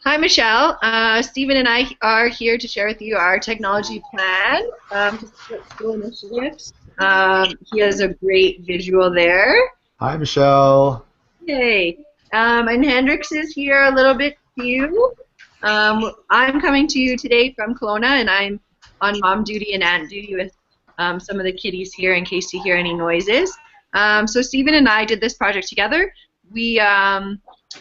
Hi, Michelle. Stephen and I are here to share with you our technology plan to support school initiatives. He has a great visual there. Hi, Michelle. Yay. And Hendrix is here a little bit too. I'm coming to you today from Kelowna, and I'm on mom duty and aunt duty with some of the kiddies here in case you hear any noises. So Stephen and I did this project together. We,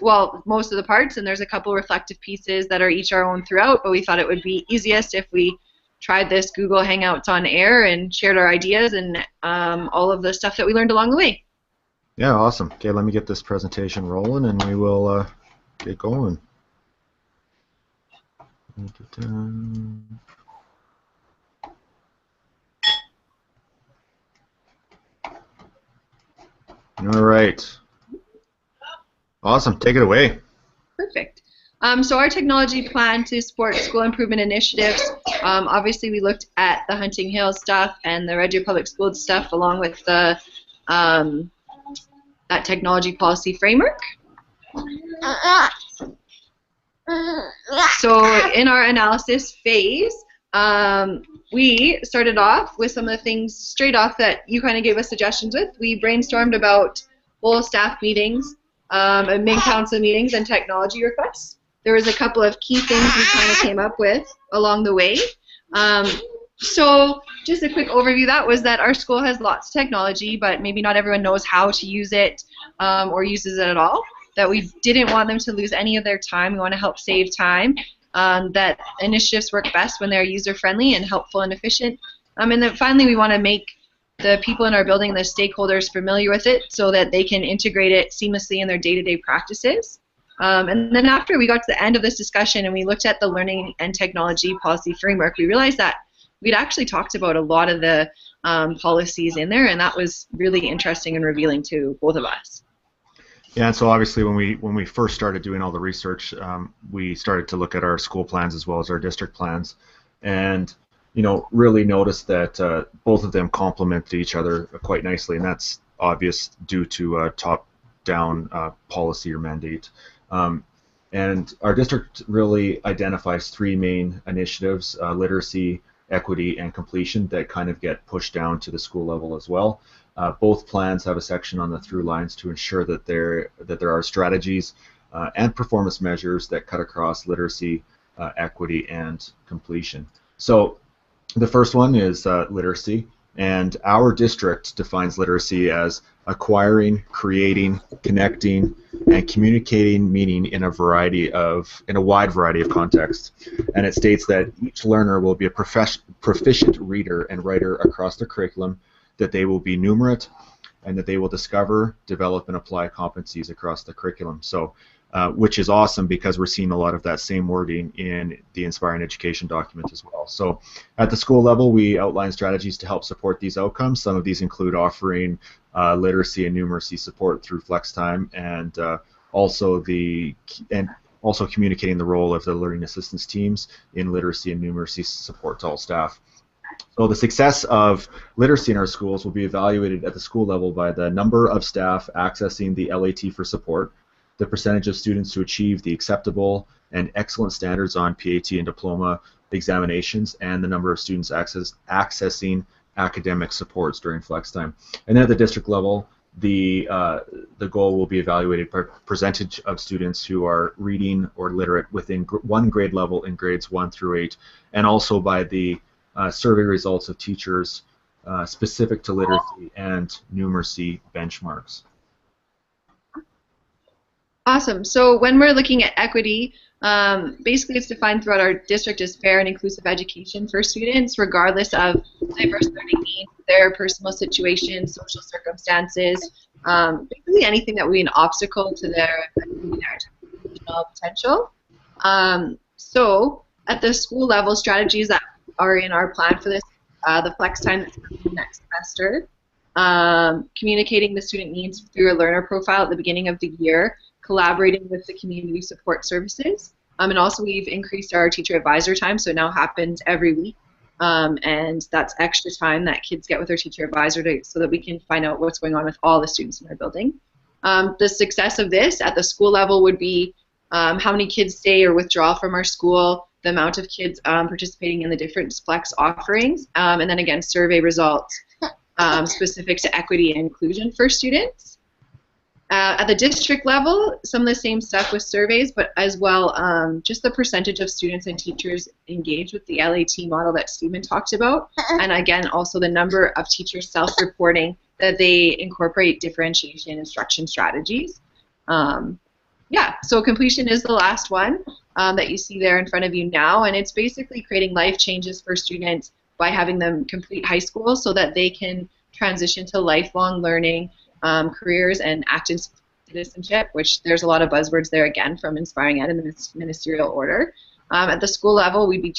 well, most of the parts, and there's a couple reflective pieces that are each our own throughout, but we thought it would be easiest if we tried this Google Hangouts on air and shared our ideas and all of the stuff that we learned along the way. Yeah, awesome. Okay, let me get this presentation rolling and we will get going. All right. Awesome. Take it away. Perfect. So our technology plan to support school improvement initiatives, obviously we looked at the Hunting Hills stuff and the Red Deer Public Schools stuff along with the that technology policy framework. So in our analysis phase, we started off with some of the things straight off that you kind of gave us suggestions with. We brainstormed about whole staff meetings, admin council meetings, and technology requests. There was a couple of key things we kind of came up with along the way. So just a quick overview, that was that our school has lots of technology, but maybe not everyone knows how to use it or uses it at all. That we didn't want them to lose any of their time. We want to help save time. That initiatives work best when they're user-friendly and helpful and efficient. And then finally, we want to make the people in our building, the stakeholders, familiar with it so that they can integrate it seamlessly in their day-to-day practices. And then after we got to the end of this discussion and we looked at the learning and technology policy framework, we realized that we'd actually talked about a lot of the policies in there, and that was really interesting and revealing to both of us. Yeah, and so obviously when we first started doing all the research, we started to look at our school plans as well as our district plans, and really noticed that both of them complement each other quite nicely, and that's obvious due to top-down policy or mandate. And our district really identifies three main initiatives: literacy, equity, and completion, that kind of get pushed down to the school level as well. Both plans have a section on the through lines to ensure that there are strategies and performance measures that cut across literacy, equity, and completion. So the first one is literacy, and our district defines literacy as acquiring, creating, connecting, and communicating meaning in a wide variety of contexts. And it states that each learner will be a proficient reader and writer across the curriculum, that they will be numerate, and that they will discover, develop, and apply competencies across the curriculum. So, which is awesome because we're seeing a lot of that same wording in the Inspiring Education document as well. So at the school level, we outline strategies to help support these outcomes. Some of these include offering literacy and numeracy support through flex time, and also communicating the role of the learning assistance teams in literacy and numeracy support to all staff. So the success of literacy in our schools will be evaluated at the school level by the number of staff accessing the LAT for support, the percentage of students who achieve the acceptable and excellent standards on PAT and diploma examinations, and the number of students accessing academic supports during flex time. And then at the district level, the goal will be evaluated by percentage of students who are reading or literate within one grade level in grades 1 through 8, and also by the survey results of teachers specific to literacy and numeracy benchmarks. Awesome. So when we're looking at equity, basically it's defined throughout our district as fair and inclusive education for students, regardless of diverse learning needs, their personal situation, social circumstances, basically anything that would be an obstacle to their educational potential. So at the school level, strategies that are in our plan for this, the flex time that's coming next semester, communicating the student needs through a learner profile at the beginning of the year, collaborating with the community support services, and also we've increased our teacher advisor time, so it now happens every week, and that's extra time that kids get with their teacher advisor so that we can find out what's going on with all the students in our building. The success of this at the school level would be how many kids stay or withdraw from our school, the amount of kids participating in the different flex offerings, and then again, survey results specific to equity and inclusion for students. At the district level, some of the same stuff with surveys, but as well just the percentage of students and teachers engaged with the LAT model that Stephen talked about, and again, also the number of teachers self-reporting that they incorporate differentiation instruction strategies. Yeah, so completion is the last one that you see there in front of you now, and it's basically creating life changes for students by having them complete high school so that they can transition to lifelong learning, careers, and active citizenship, which there's a lot of buzzwords there again from Inspiring Ed and the ministerial order. At the school level, we'd be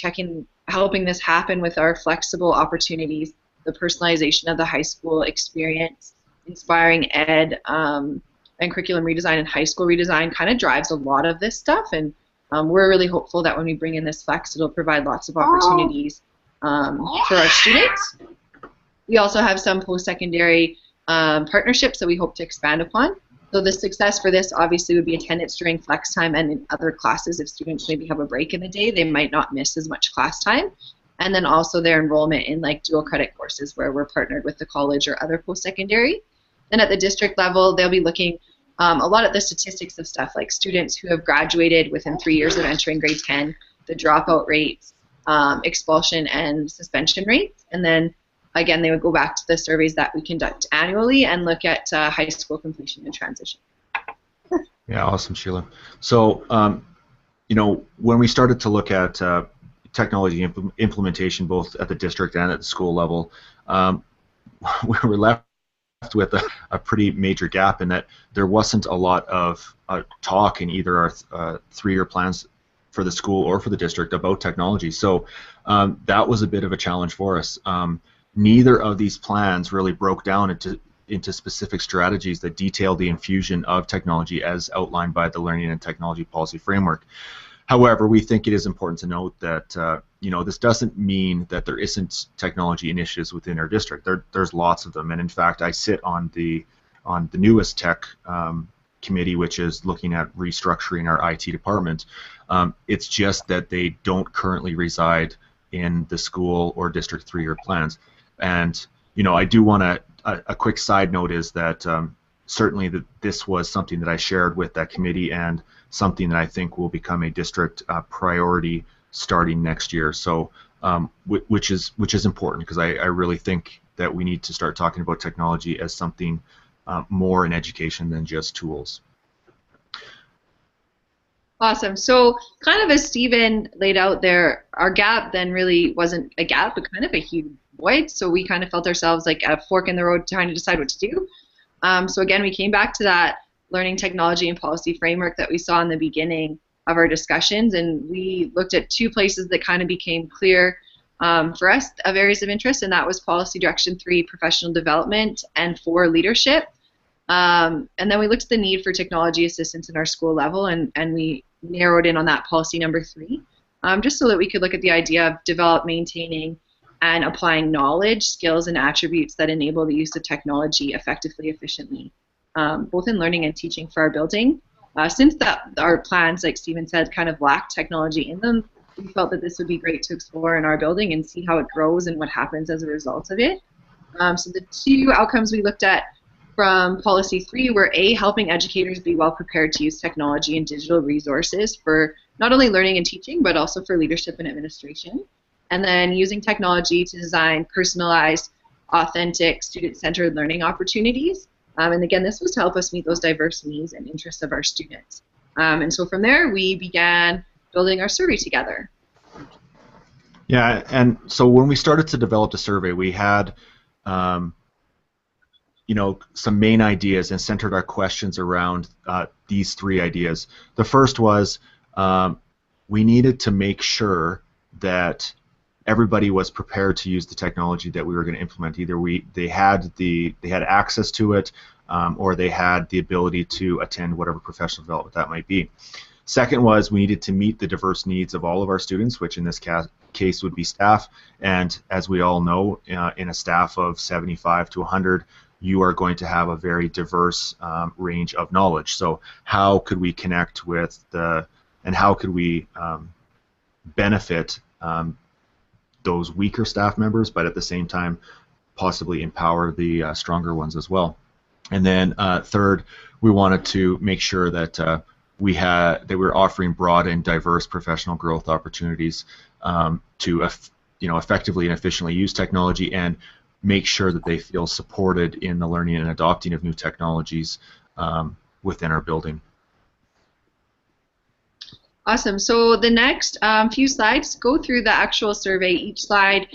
helping this happen with our flexible opportunities, the personalization of the high school experience, Inspiring Ed, and curriculum redesign and high school redesign kind of drives a lot of this stuff, and we're really hopeful that when we bring in this flex, it'll provide lots of opportunities for our students. We also have some post-secondary partnerships that we hope to expand upon. So the success for this obviously would be attendance during flex time and in other classes. If students maybe have a break in the day, they might not miss as much class time. And then also their enrollment in like dual credit courses where we're partnered with the college or other post-secondary. Then at the district level, they'll be looking a lot at the statistics of stuff like students who have graduated within 3 years of entering grade 10, the dropout rates, expulsion and suspension rates, and then again they would go back to the surveys that we conduct annually and look at high school completion and transition. Yeah, awesome, Sheila. So, you know, when we started to look at technology implementation both at the district and at the school level, we were left with a pretty major gap in that there wasn't a lot of talk in either our 3-year plans for the school or for the district about technology. So that was a bit of a challenge for us. Neither of these plans really broke down into specific strategies that detail the infusion of technology as outlined by the Learning and Technology Policy Framework. However, we think it is important to note that you know, this doesn't mean that there isn't technology initiatives within our district. There's lots of them, and in fact, I sit on the newest tech committee, which is looking at restructuring our IT department. It's just that they don't currently reside in the school or district 3-year plans. And you know, I do want to a quick side note is that certainly this was something that I shared with that committee and something that I think will become a district priority starting next year. So, which is important because I really think that we need to start talking about technology as something more in education than just tools. Awesome. So, kind of as Stephen laid out there, our gap then really wasn't a gap, but kind of a huge void. So we kind of felt ourselves like at a fork in the road trying to decide what to do. So again, we came back to that learning technology and policy framework that we saw in the beginning of our discussions, and we looked at 2 places that kind of became clear for us of areas of interest, and that was policy direction 3, professional development, and 4, leadership. And then we looked at the need for technology assistance in our school level, and we narrowed in on that policy number 3, just so that we could look at the idea of develop, maintaining, and applying knowledge, skills, and attributes that enable the use of technology effectively, efficiently, both in learning and teaching for our building. Since our plans, like Stephen said, kind of lack technology in them, we felt that this would be great to explore in our building and see how it grows and what happens as a result of it. So the 2 outcomes we looked at from policy 3 were A, helping educators be well prepared to use technology and digital resources for not only learning and teaching, but also for leadership and administration. And then using technology to design personalized, authentic, student-centered learning opportunities. And again, this was to help us meet those diverse needs and interests of our students. And so from there, we began building our survey together. Yeah, and so when we started to develop the survey, we had you know, some main ideas and centered our questions around these 3 ideas. The first was we needed to make sure that everybody was prepared to use the technology that we were going to implement. Either they had access to it, or they had the ability to attend whatever professional development that might be. Second was we needed to meet the diverse needs of all of our students, which in this case would be staff. And as we all know, in a staff of 75 to 100, you are going to have a very diverse range of knowledge. So how could we connect with and how could we benefit those weaker staff members, but at the same time possibly empower the stronger ones as well. And then third, we wanted to make sure that we were offering broad and diverse professional growth opportunities to effectively and efficiently use technology and make sure that they feel supported in the learning and adopting of new technologies within our building. Awesome. So the next few slides go through the actual survey. Each slide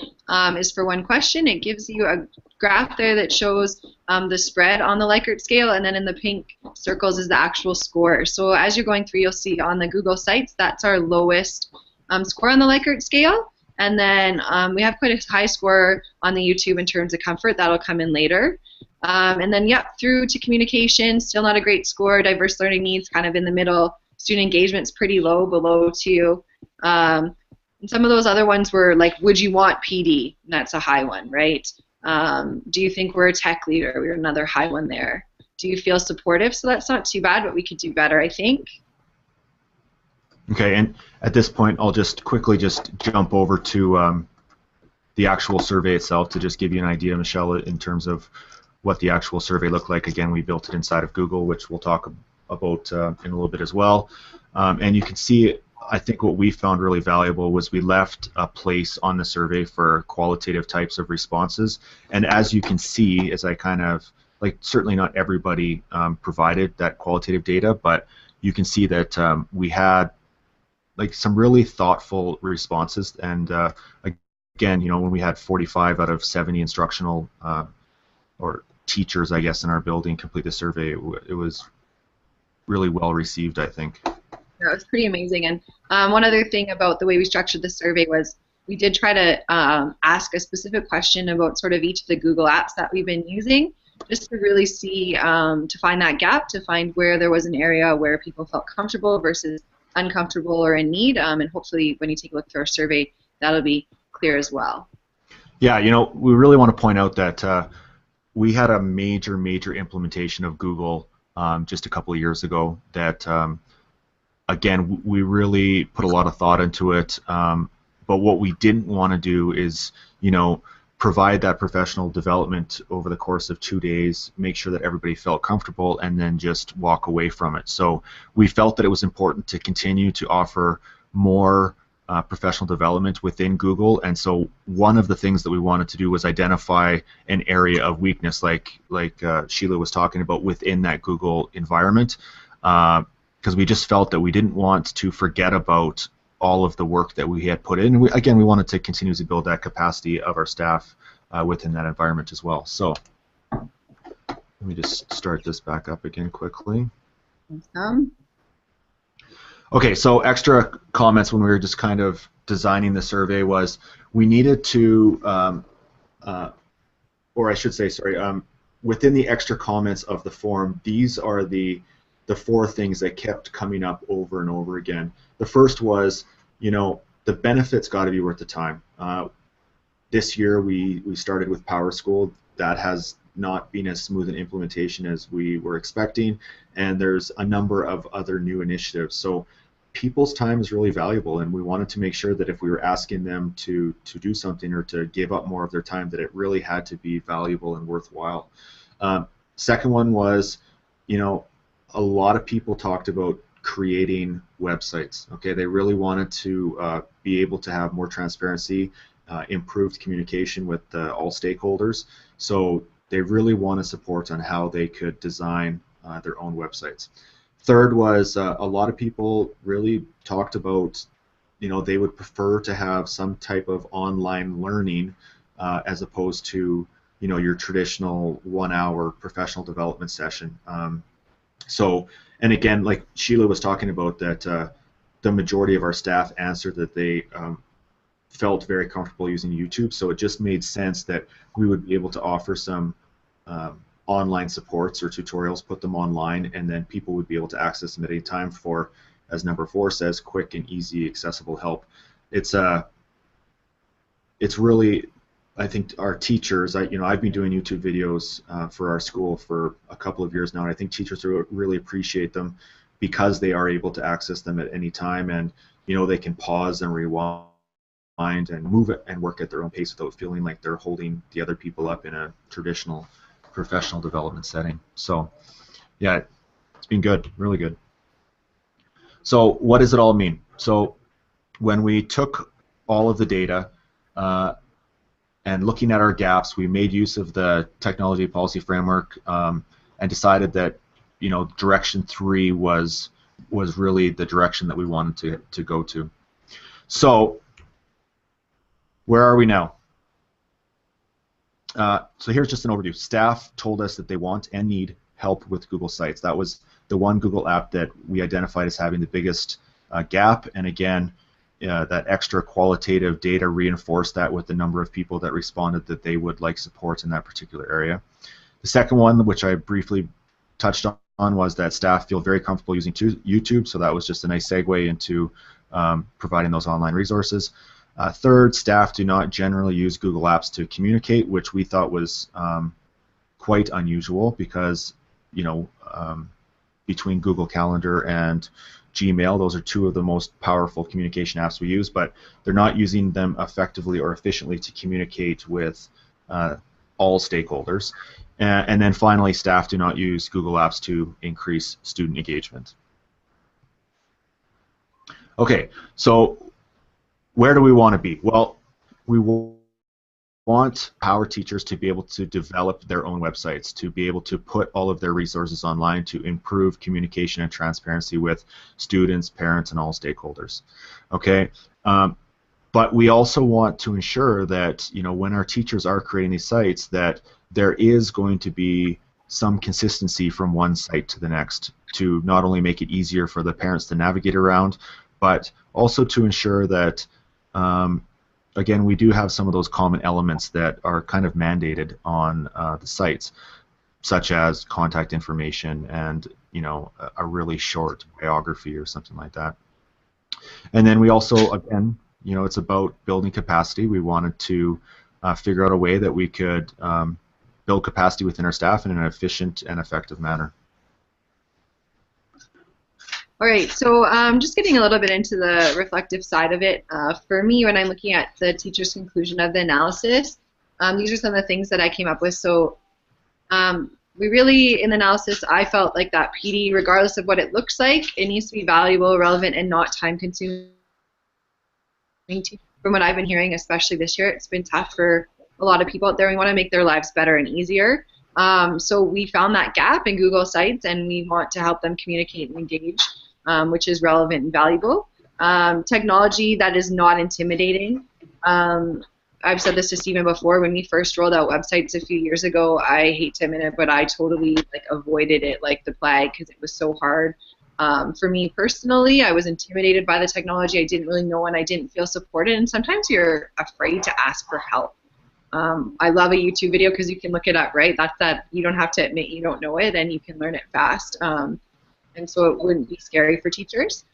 is for one question. It gives you a graph there that shows the spread on the Likert scale, and then in the pink circles is the actual score. So as you're going through, you'll see on the Google Sites, that's our lowest score on the Likert scale. And then we have quite a high score on the YouTube in terms of comfort. That'll come in later. And then, yep, through to communication, still not a great score. Diverse learning needs kind of in the middle. Student engagement's pretty low, below 2. And some of those other ones were like, would you want PD? And that's a high one, right? Do you think we're a tech leader? We were another high one there. Do you feel supportive? So that's not too bad, but we could do better, I think. Okay, and at this point, I'll just quickly jump over to the actual survey itself to just give you an idea, Michelle, in terms of what the actual survey looked like. Again, we built it inside of Google, which we'll talk about in a little bit as well. And you can see, I think what we found really valuable was we left a place on the survey for qualitative types of responses. And as you can see, as I kind of, certainly not everybody provided that qualitative data, but you can see that we had some really thoughtful responses. And again, when we had 45 out of 70 instructional or teachers, I guess, in our building complete the survey, it was really well received, I think. Yeah, it was pretty amazing. And one other thing about the way we structured the survey was we did try to ask a specific question about sort of each of the Google apps that we've been using, just to really see, to find that gap, to find where there was an area where people felt comfortable versus uncomfortable or in need. And hopefully when you take a look through our survey, that'll be clear as well. Yeah, we really want to point out that we had a major implementation of Google just a couple of years ago that, again, we really put a lot of thought into it, but what we didn't want to do is, provide that professional development over the course of 2 days, make sure that everybody felt comfortable, and then just walk away from it. So we felt that it was important to continue to offer more professional development within Google, and so one of the things that we wanted to do was identify an area of weakness, like Sheila was talking about, within that Google environment, because we just felt that we didn't want to forget about all of the work that we had put in. And again, we wanted to continue to build that capacity of our staff within that environment as well. So let me just start this back up again quickly. Awesome. Okay, so extra comments when we were just kind of designing the survey was we needed to, or I should say, sorry, within the extra comments of the form, these are the 4 things that kept coming up over and over again. The first was, the benefits got to be worth the time. This year we started with Power School. That has not been as smooth an implementation as we were expecting, and there's a number of other new initiatives. So people's time is really valuable, and we wanted to make sure that if we were asking them to do something or to give up more of their time, that it really had to be valuable and worthwhile. Second one was, a lot of people talked about creating websites. Okay, they really wanted to be able to have more transparency, improved communication with all stakeholders. So they really want to support on how they could design their own websites. Third was a lot of people really talked about, they would prefer to have some type of online learning as opposed to, your traditional 1-hour professional development session. So, and again, like Sheila was talking about, that the majority of our staff answered that they felt very comfortable using YouTube, so it just made sense that we would be able to offer some online supports or tutorials, put them online, and then people would be able to access them at any time for, as number 4 says, quick and easy accessible help. It's really I think our teachers, I've been doing YouTube videos for our school for a couple of years now, and I think teachers really appreciate them because they are able to access them at any time, and they can pause and rewind and move it and work at their own pace without feeling like they're holding the other people up in a traditional professional development setting. So, yeah, it's been good, really good. So, what does it all mean? So, when we took all of the data and looking at our gaps, we made use of the technology policy framework and decided that direction 3 was really the direction that we wanted to go to. So where are we now? So here's just an overview. Staff told us that they want and need help with Google Sites. That was the one Google app that we identified as having the biggest gap, and again, that extra qualitative data reinforced that with the number of people that responded that they would like support in that particular area. The second one, which I briefly touched on, was that staff feel very comfortable using YouTube, so that was just a nice segue into providing those online resources. Third, staff do not generally use Google Apps to communicate, which we thought was quite unusual because, between Google Calendar and Gmail, those are two of the most powerful communication apps we use, but they're not using them effectively or efficiently to communicate with all stakeholders. And then finally, staff do not use Google Apps to increase student engagement. Okay, so where do we want to be? Well, we want our teachers to be able to develop their own websites, to be able to put all of their resources online to improve communication and transparency with students, parents, and all stakeholders. Okay, but we also want to ensure that when our teachers are creating these sites, that there is going to be some consistency from one site to the next to not only make it easier for the parents to navigate around, but also to ensure that again, we do have some of those common elements that are kind of mandated on the sites, such as contact information and a really short biography or something like that. And then we also, again, it's about building capacity. We wanted to figure out a way that we could build capacity within our staff in an efficient and effective manner. All right, so just getting a little bit into the reflective side of it. For me, when I'm looking at the teacher's conclusion of the analysis, these are some of the things that I came up with. So we really, in the analysis, I felt like that PD, regardless of what it looks like, it needs to be valuable, relevant, and not time-consuming. From what I've been hearing, especially this year, it's been tough for a lot of people out there. We want to make their lives better and easier. So we found that gap in Google Sites, and we want to help them communicate and engage, which is relevant and valuable. Technology that is not intimidating. I've said this to Stephen before. When we first rolled out websites a few years ago, I hate to admit it, but I totally avoided it like the plague because it was so hard. For me personally, I was intimidated by the technology. I didn't really know, and I didn't feel supported. And sometimes you're afraid to ask for help. I love a YouTube video because you can look it up, right? That's that you don't have to admit you don't know it, and you can learn it fast. And so it wouldn't be scary for teachers.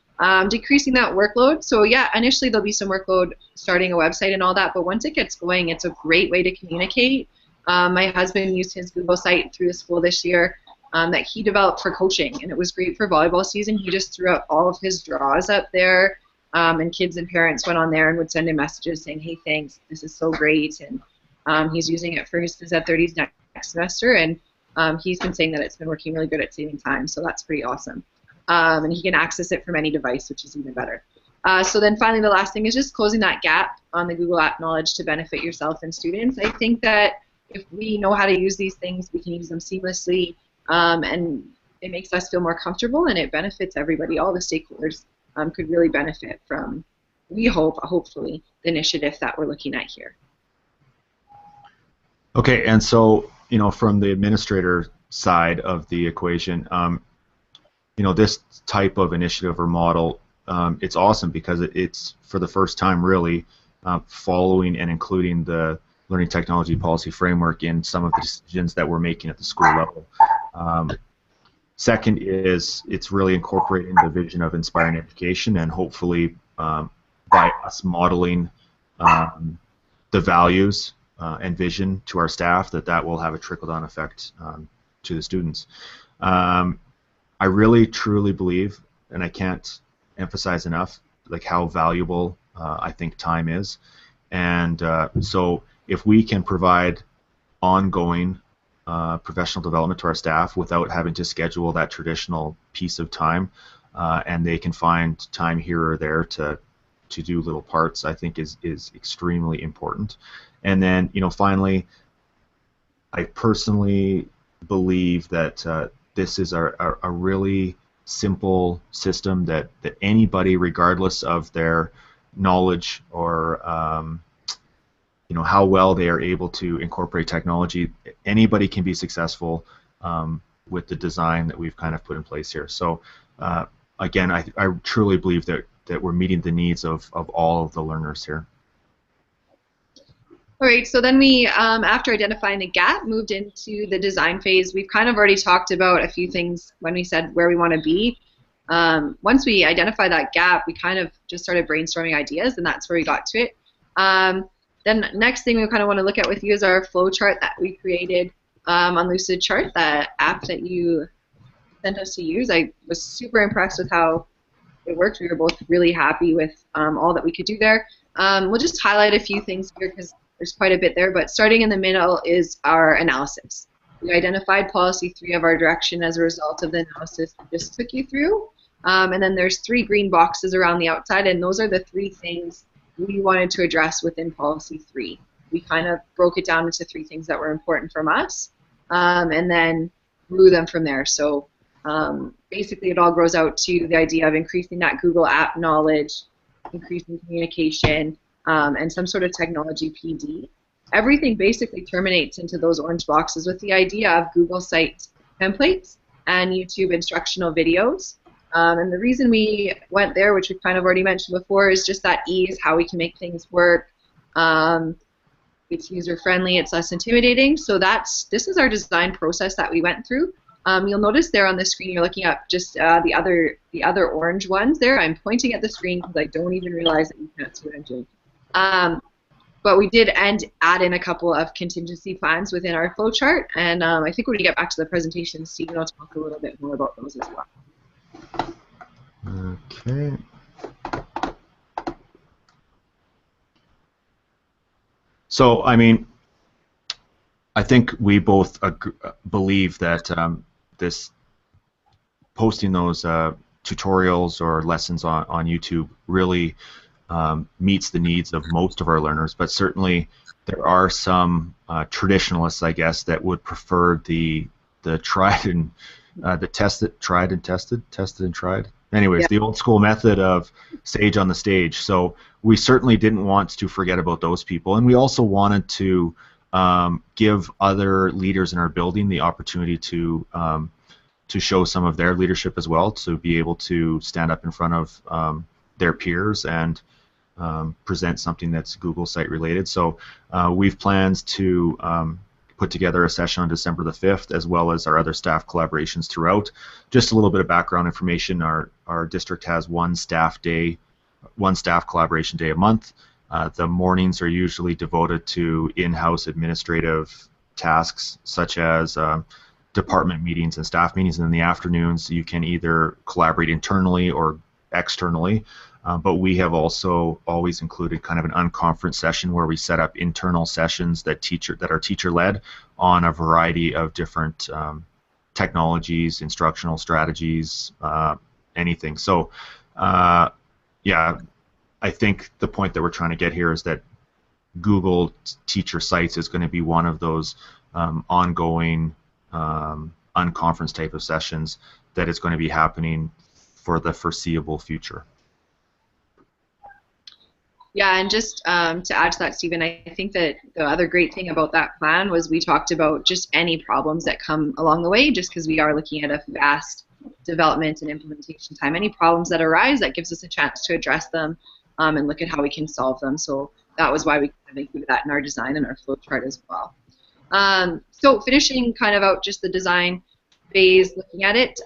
Decreasing that workload. So yeah, initially there'll be some workload starting a website and all that, but once it gets going, it's a great way to communicate. My husband used his Google site through the school this year that he developed for coaching, and it was great for volleyball season. He just threw up all of his draws up there, and kids and parents went on there and would send him messages saying, hey, thanks, this is so great. And he's using it for his Phys Ed 30s next semester, and he's been saying that it's been working really good at saving time, so that's pretty awesome. And he can access it from any device, which is even better. So then finally the last thing is just closing that gap on the Google App knowledge to benefit yourself and students. I think that if we know how to use these things, we can use them seamlessly, and it makes us feel more comfortable, and it benefits everybody. All the stakeholders could really benefit from, we hope, hopefully, the initiative that we're looking at here. Okay, and so, from the administrator side of the equation, this type of initiative or model, it's awesome because it's for the first time really following and including the learning technology policy framework in some of the decisions that we're making at the school level. Second is it's really incorporating the vision of inspiring education, and hopefully by us modeling the values and vision to our staff, that will have a trickle-down effect to the students. I really truly believe, and I can't emphasize enough, like how valuable I think time is, and so if we can provide ongoing professional development to our staff without having to schedule that traditional piece of time, and they can find time here or there to do little parts, I think is extremely important. And then, you know, finally, I personally believe that this is a really simple system that anybody, regardless of their knowledge or you know, how well they are able to incorporate technology, anybody can be successful with the design that we've kind of put in place here. So again, I truly believe that we're meeting the needs of all of the learners here. All right, so then we, after identifying the gap, moved into the design phase. We've kind of already talked about a few things when we said where we want to be. Once we identified that gap, we kind of just started brainstorming ideas, and that's where we got to it. Then next thing we kind of want to look at with you is our flow chart that we created on Lucidchart, the app that you sent us to use. I was super impressed with how it worked. We were both really happy with all that we could do there. We'll just highlight a few things here because there's quite a bit there, but starting in the middle is our analysis. We identified policy 3 of our direction as a result of the analysis we just took you through. And then there's 3 green boxes around the outside, and those are the 3 things we wanted to address within policy 3. We kind of broke it down into 3 things that were important from us, and then grew them from there. So basically it all grows out to the idea of increasing that Google app knowledge, increasing communication, and some sort of technology PD. Everything basically terminates into those orange boxes with the idea of Google site templates and YouTube instructional videos. And the reason we went there, which we've kind of already mentioned before, is just that ease, how we can make things work. It's user-friendly, it's less intimidating. So this is our design process that we went through. You'll notice there on the screen, you're looking at just the other orange ones there. I'm pointing at the screen because I don't even realize that you can't see what I'm doing. But we did add in a couple of contingency plans within our flowchart, and I think when we get back to the presentation, Stephen will talk a little bit more about those as well. Okay. So, I mean, I think we both believe that this posting those tutorials or lessons on YouTube really meets the needs of most of our learners, but certainly there are some traditionalists, I guess, that would prefer the tried and tested and tried. Anyways, yeah. The old school method of sage on the stage. So we certainly didn't want to forget about those people, and we also wanted to give other leaders in our building the opportunity to show some of their leadership as well, to be able to stand up in front of their peers and present something that's Google site related. So we've plans to put together a session on December the 5th, as well as our other staff collaborations throughout. Just a little bit of background information: our district has one staff collaboration day a month. The mornings are usually devoted to in-house administrative tasks, such as department meetings and staff meetings, and in the afternoons you can either collaborate internally or externally. But we have also always included kind of an unconference session where we set up internal sessions that are teacher-led on a variety of different technologies, instructional strategies, anything. So, yeah, I think the point that we're trying to get here is that Google Teacher Sites is going to be one of those ongoing unconference type of sessions that is going to be happening for the foreseeable future. Yeah, and just to add to that, Stephen, I think that the other great thing about that plan was we talked about just any problems that come along the way, just because we are looking at a fast development and implementation time. Any problems that arise, that gives us a chance to address them and look at how we can solve them. So that was why we kind of included that in our design and our flow chart as well. So finishing kind of out just the design phase, looking at it,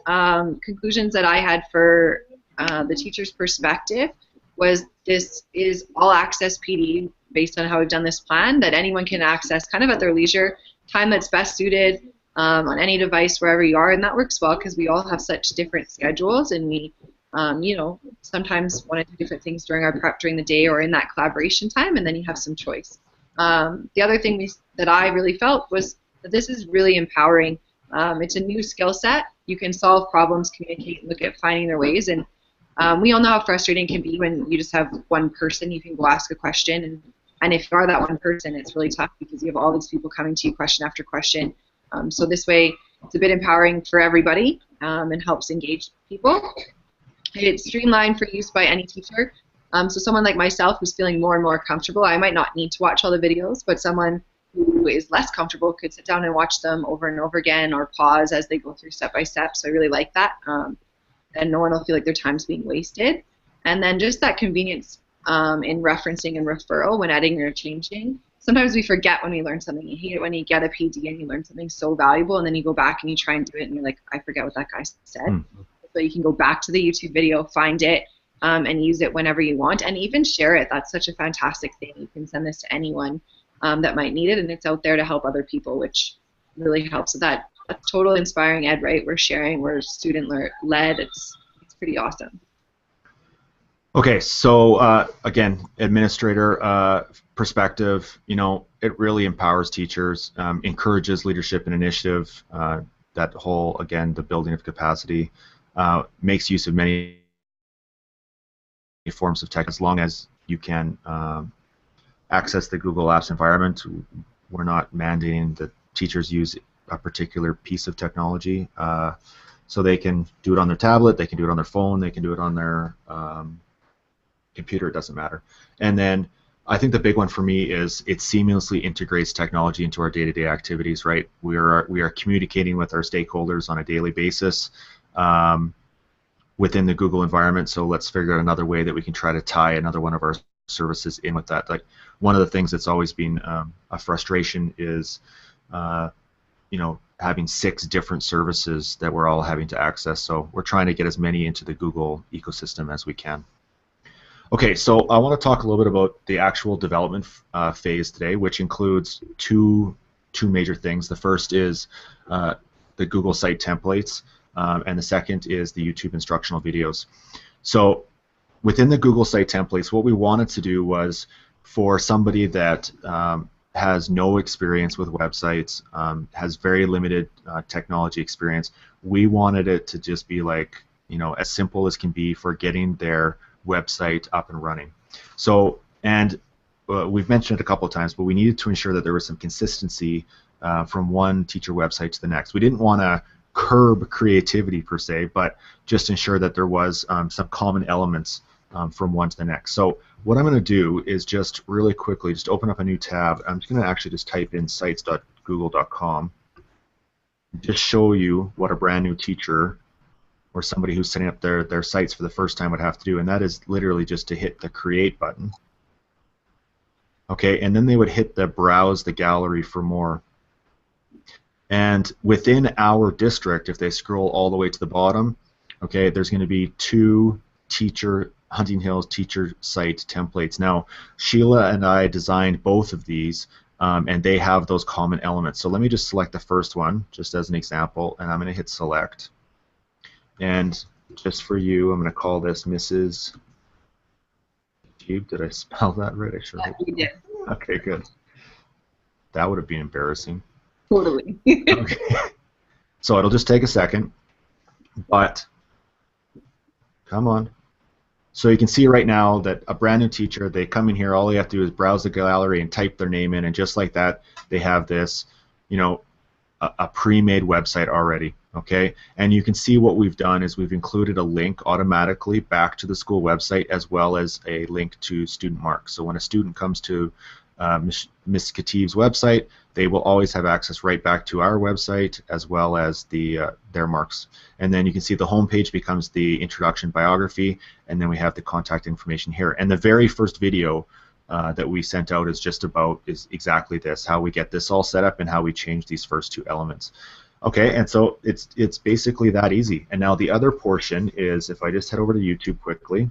conclusions that I had for the teacher's perspective was this is all access PD. based on how we've done this plan, that anyone can access kind of at their leisure, time that's best suited on any device wherever you are, and that works well because we all have such different schedules, and we, you know, sometimes want to do different things during our prep during the day or in that collaboration time, and then you have some choice. The other thing that I really felt was that this is really empowering. It's a new skill set. You can solve problems, communicate, and look at finding their ways, and we all know how frustrating it can be when you just have one person you can go ask a question, and if you are that one person, it's really tough because you have all these people coming to you question after question. So this way, it's a bit empowering for everybody and helps engage people. It's streamlined for use by any teacher. So someone like myself who's feeling more and more comfortable, I might not need to watch all the videos, but someone who is less comfortable could sit down and watch them over and over again or pause as they go through step by step. So I really like that. And no one will feel like their time's being wasted. And then just that convenience in referencing and referral when editing or changing. Sometimes we forget when we learn something. You hate it when you get a PD and you learn something so valuable, and then you go back and you try and do it, and you're like, I forget what that guy said. So you can go back to the YouTube video, find it, and use it whenever you want, and even share it. That's such a fantastic thing. You can send this to anyone that might need it, and it's out there to help other people, which really helps with that. That's total inspiring ed, right? We're sharing, we're student-led. It's pretty awesome. Okay, so again, administrator perspective, you know, it really empowers teachers, encourages leadership and initiative, that whole, again, the building of capacity, makes use of many forms of tech as long as you can access the Google Apps environment. We're not mandating that teachers use a particular piece of technology, so they can do it on their tablet, they can do it on their phone, they can do it on their computer, it doesn't matter. And then I think the big one for me is it seamlessly integrates technology into our day-to-day activities, right? We are communicating with our stakeholders on a daily basis within the Google environment, so let's figure out another way that we can try to tie another one of our services in with that. Like, one of the things that's always been a frustration is you know, having 6 different services that we're all having to access, so we're trying to get as many into the Google ecosystem as we can. Okay, so I want to talk a little bit about the actual development phase today, which includes two major things. The first is the Google Site templates, and the second is the YouTube instructional videos. So within the Google Site templates, what we wanted to do was for somebody that has no experience with websites, has very limited technology experience, we wanted it to just be like, you know, as simple as can be for getting their website up and running. So, and we've mentioned it a couple of times, but we needed to ensure that there was some consistency from one teacher website to the next. We didn't want to curb creativity per se, but just ensure that there was some common elements from one to the next. So what I'm going to do is just really quickly just open up a new tab. I'm just going to actually just type in sites.google.com, just show you what a brand new teacher or somebody who's setting up their sites for the first time would have to do, and that is literally just to hit the Create button. Okay, and then they would hit the Browse the Gallery for more. And within our district, if they scroll all the way to the bottom, okay, there's going to be 2 Hunting Hills teacher site templates. Now, Sheila and I designed both of these, and they have those common elements. So let me just select the first one, just as an example, and I'm going to hit Select. And just for you, I'm going to call this Mrs. Did I spell that right? I sure hope so. You did. Okay, good. That would have been embarrassing. Totally. Okay. So it'll just take a second, but come on. So you can see right now that a brand new teacher, they come in here, all they have to do is browse the gallery and type their name in, and just like that, they have this, you know, a pre-made website already. Okay, and you can see what we've done is we've included a link automatically back to the school website, as well as a link to student marks. So when a student comes to Ms. Khatib's website, they will always have access right back to our website, as well as their marks. And then you can see the home page becomes the introduction biography, and then we have the contact information here. And the very first video that we sent out is exactly this, how we get this all set up and how we change these first 2 elements. Okay, and so it's basically that easy. And now the other portion is, if I just head over to YouTube quickly.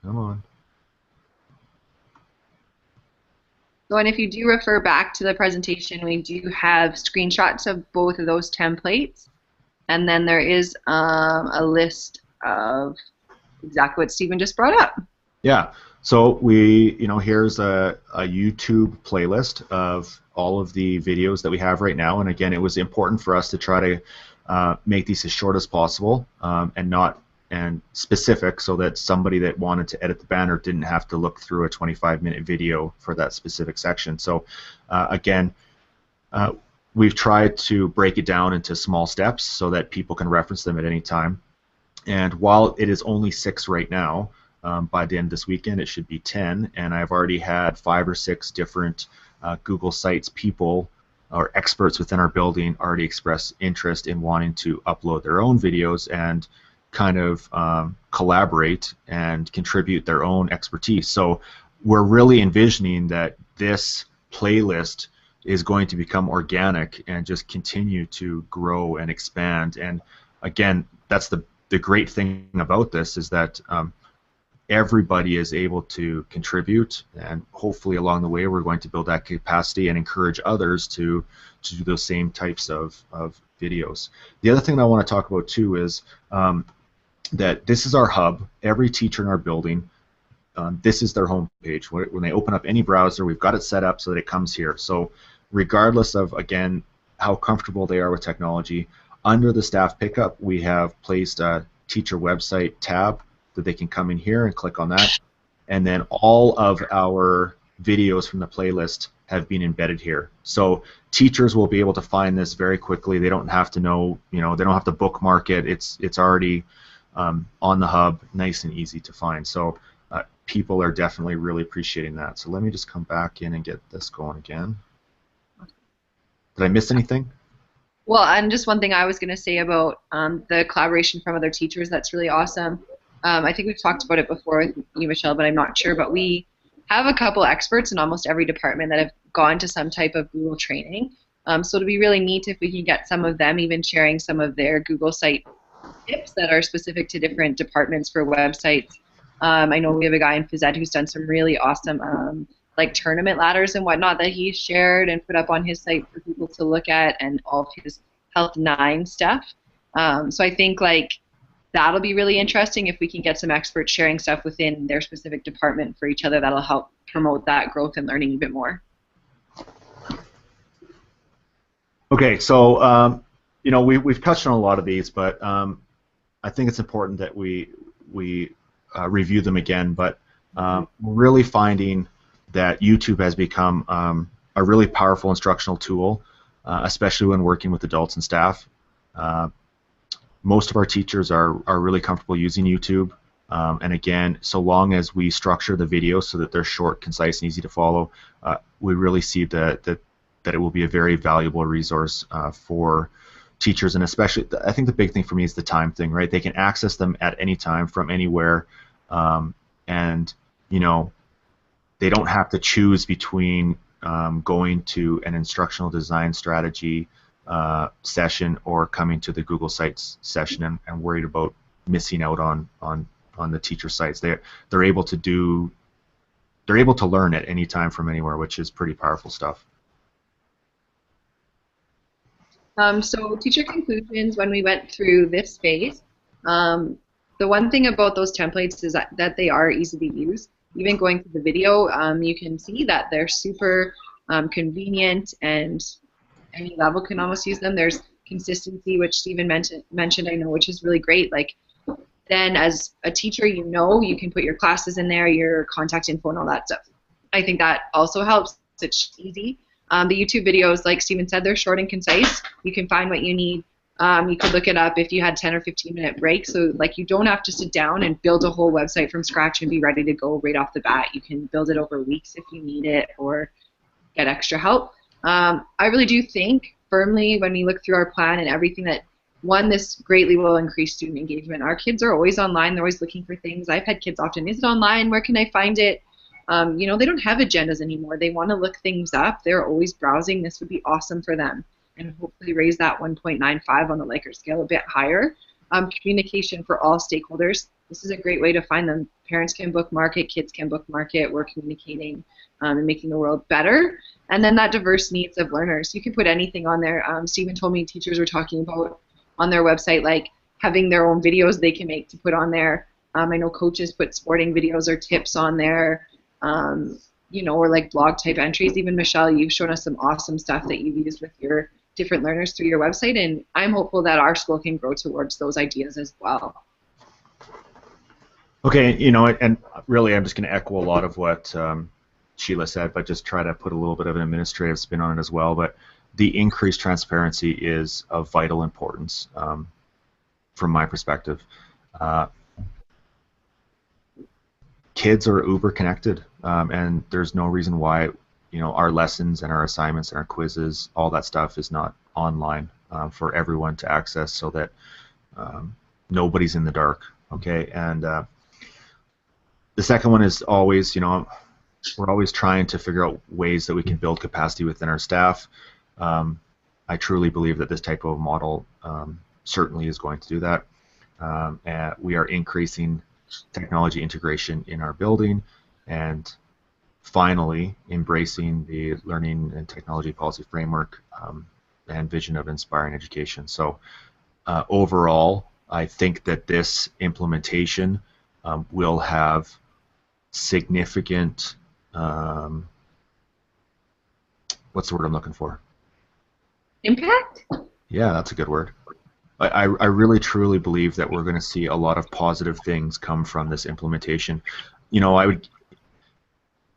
Come on. So, and if you do refer back to the presentation, we do have screenshots of both of those templates. And then there is a list of exactly what Stephen just brought up. Yeah. So we, here's a YouTube playlist of all of the videos that we have right now. And again, it was important for us to try to make these as short as possible and specific, so that somebody that wanted to edit the banner didn't have to look through a 25-minute video for that specific section. So again, we've tried to break it down into small steps so that people can reference them at any time. And while it is only 6 right now, by the end of this weekend it should be 10, and I've already had 5 or 6 different Google Sites people or experts within our building already express interest in wanting to upload their own videos and kind of collaborate and contribute their own expertise. So we're really envisioning that this playlist is going to become organic and just continue to grow and expand. And again, that's the great thing about this, is that everybody is able to contribute, and hopefully along the way we're going to build that capacity and encourage others to do those same types of videos. The other thing that I want to talk about too is that this is our hub. Every teacher in our building, this is their home page. When they open up any browser, we've got it set up so that it comes here. So regardless of, again, how comfortable they are with technology, under the staff pickup we have placed a teacher website tab that they can come in here and click on that, and then all of our videos from the playlist have been embedded here. So teachers will be able to find this very quickly. They don't have to know, they don't have to bookmark it. It's already on the hub, nice and easy to find. So people are definitely really appreciating that. So let me just come back in and get this going again. Did I miss anything? Well, and just one thing I was going to say about the collaboration from other teachers, that's really awesome. I think we've talked about it before with you, Michelle, but I'm not sure. But we have a couple experts in almost every department that have gone to some type of Google training. So it'd be really neat if we can get some of them even sharing some of their Google site tips that are specific to different departments for websites. I know we have a guy in phys ed who's done some really awesome like tournament ladders and whatnot that he's shared and put up on his site for people to look at, and all of his Health 9 stuff. So I think like that'll be really interesting if we can get some experts sharing stuff within their specific department for each other. That'll help promote that growth and learning a bit more. Okay, so we've touched on a lot of these, but I think it's important that we review them again. But we're really finding that YouTube has become a really powerful instructional tool, especially when working with adults and staff. Most of our teachers are really comfortable using YouTube, and again, so long as we structure the videos so that they're short, concise, and easy to follow, we really see that it will be a very valuable resource for teachers, and especially, I think the big thing for me is the time thing, right? They can access them at any time from anywhere, and they don't have to choose between going to an instructional design strategy session or coming to the Google Sites session and worried about missing out on the teacher sites. They're able to learn at any time from anywhere, which is pretty powerful stuff. So teacher conclusions, when we went through this phase, the one thing about those templates is that they are easy to use. Even going through the video, you can see that they're super convenient, and any level can almost use them. There's consistency, which Stephen mentioned, I know, which is really great. Like, then as a teacher, you can put your classes in there, your contact info, and all that stuff. I think that also helps. It's easy. The YouTube videos, like Stephen said, they're short and concise. You can find what you need. You could look it up if you had 10 or 15-minute breaks. So like, you don't have to sit down and build a whole website from scratch and be ready to go right off the bat. You can build it over weeks if you need it or get extra help. I really do think firmly when we look through our plan and everything that, one, this greatly will increase student engagement. Our kids are always online. They're always looking for things. I've had kids often, is it online? Where can I find it? They don't have agendas anymore. They want to look things up. They're always browsing. This would be awesome for them, and hopefully raise that 1.95 on the Likert scale a bit higher. Communication for all stakeholders. this is a great way to find them. Parents can bookmark it, kids can bookmark it. We're communicating and making the world better. And then that diverse needs of learners. You can put anything on there. Stephen told me teachers were talking about on their website, like having their own videos they can make to put on there. I know coaches put sporting videos or tips on there, you know, or like blog type entries. Even Michelle, you've shown us some awesome stuff that you've used with your different learners through your website, and I'm hopeful that our school can grow towards those ideas as well. Okay, you know, and really I'm just going to echo a lot of what Sheila said, but just try to put a little bit of an administrative spin on it as well. But the increased transparency is of vital importance from my perspective. Kids are uber connected, and there's no reason why, you know, our lessons and our assignments and our quizzes, all that stuff is not online for everyone to access, so that nobody's in the dark. Okay, and the second one is always, you know, we're always trying to figure out ways that we can build capacity within our staff. I truly believe that this type of model certainly is going to do that. And we are increasing technology integration in our building, and finally embracing the learning and technology policy framework and vision of inspiring education. So overall, I think that this implementation will have significant, what's the word I'm looking for? Impact? Yeah, that's a good word. I really truly believe that we're going to see a lot of positive things come from this implementation. You know,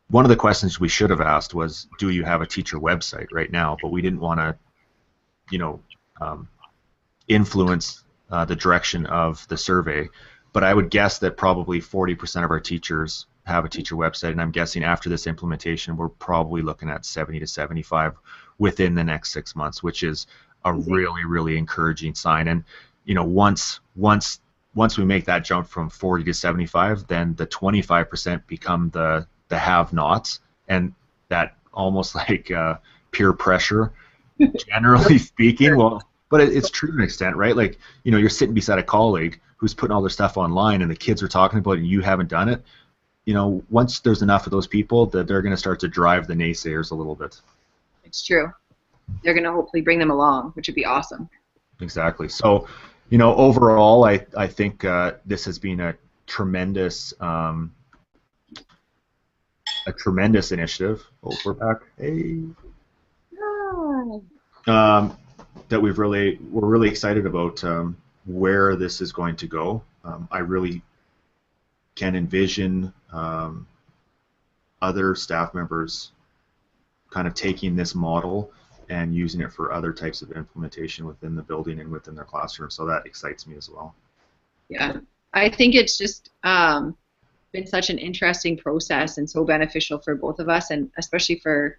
one of the questions we should have asked was, do you have a teacher website right now? But we didn't want to, you know, influence the direction of the survey. But I would guess that probably 40% of our teachers have a teacher website, and I'm guessing after this implementation, we're probably looking at 70 to 75 within the next 6 months, which is a really, really encouraging sign. And you know, once we make that jump from 40 to 75, then the 25% become the have-nots, and that almost like peer pressure, generally speaking. Well, but it's true to an extent, right? Like, you know, you're sitting beside a colleague who's putting all their stuff online, and the kids are talking about it, and you haven't done it. You know, once there's enough of those people, that they're going to start to drive the naysayers a little bit. It's true. They're going to hopefully bring them along, which would be awesome. Exactly. So, you know, overall, I think this has been a tremendous initiative. Oh, we're back. Hey. That we're really excited about where this is going to go. I really can envision other staff members kind of taking this model and using it for other types of implementation within the building and within their classroom. So that excites me as well. Yeah, I think it's just been such an interesting process and so beneficial for both of us, and especially for,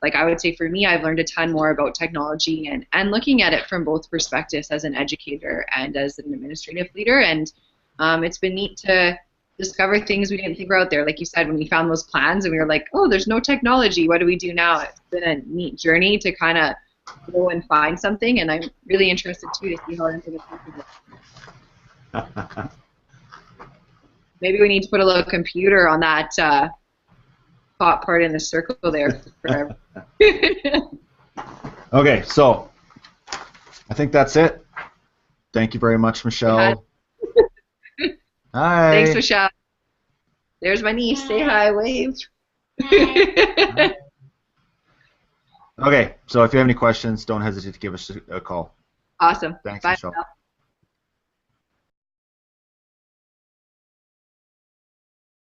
like, I would say for me, I've learned a ton more about technology and looking at it from both perspectives as an educator and as an administrative leader. And it's been neat to discover things we didn't think were out there. Like you said, when we found those plans and we were like, oh, there's no technology, what do we do now? It's been a neat journey to kind of go and find something, and I'm really interested too to see how it ends up. Maybe we need to put a little computer on that top part in the circle there. Okay, so I think that's it. Thank you very much, Michelle. Hi. Thanks, Michelle. There's my niece. Hi. Say hi, wave. Hi. Okay, so if you have any questions, don't hesitate to give us a call. Awesome. Thanks, Bye, Michelle. Michelle.